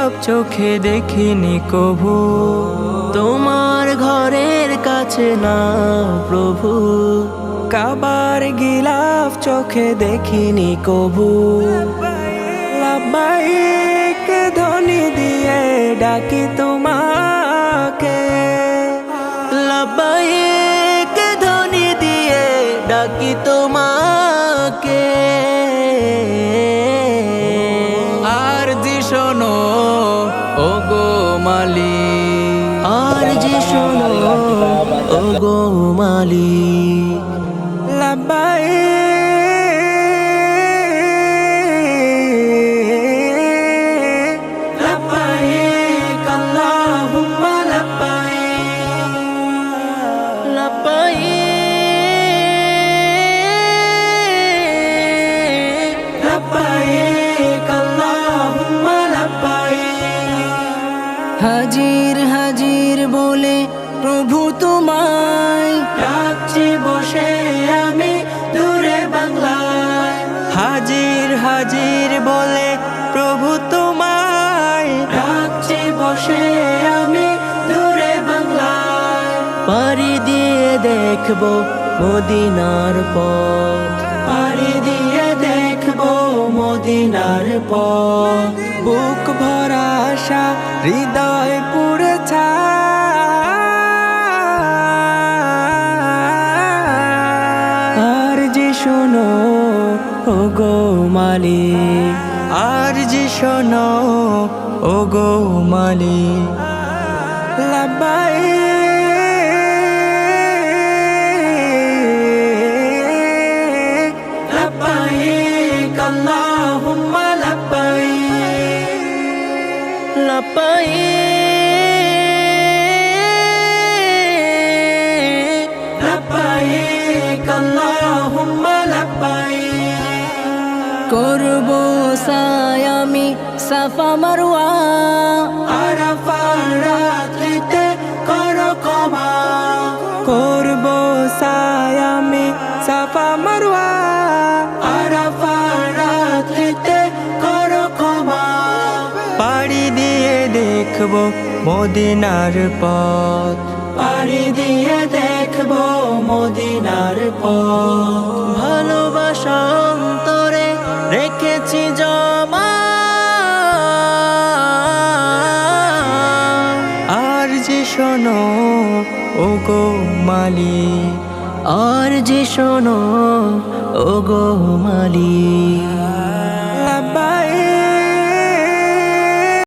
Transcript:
গিলাপ চোখে দেখিনি কভু, তোমার ঘরের কাছে না প্রভু। কাবার গিলাফ চোখে দেখিনি কভু, লাব্বাইক ধ্বনি দিয়ে ডাকি তোমাকে, লাব্বাইক ধ্বনি দিয়ে ডাকি তোমাকে। আর জি শোনো ওগো মালিক, আর জি শোনো ওগো মালিক, লাব্বাইক লাব্বাইক আল্লাহুম্মা লাব্বাইক, লাব্বাইক লাব্বাইক আল্লাহুম্মা লাব্বাইক। হাজির হাজির বলে প্রভু তোমায় ডাকছি বসে আমি দূরে বাংলায়, হাজির হাজির বলে প্রভু তোমায় ডাকছি বসে আমি দূরে বাংলায়। পাড়ি দিয়ে দেখবো মদিনার পথ, পাড়ি দিয়ে দেখবো মদিনার পথ। বুক ভরা আশা হৃদয় পুড়ে আর জি শোনো ওগো মালিক, আর জি শোনো ওগো মালিক, লাব্বাইক লাব্বাইক আল্লাহুম্মা লাব্বাইক, লাব্বাইক লাব্বাইক আল্লাহুম্মা লাব্বাইক। করবো সাই আমি সাফা মারওয়া, আরাফার রাত্রিতে করো ক্ষমা, করবো সাই আমি সাফা মারওয়া, আরাফার রাত্রিতে করো ক্ষমা। পাড়ি দিয়ে দেখবো মদিনার পথ, পাড়ি দিয়ে দেখবো মদিনার পথ। ভালোবাসা অন্তরে রেখেছি জমা, আর জি শোনো ওগো মালিক, আর জি শোনো ওগো মালিক।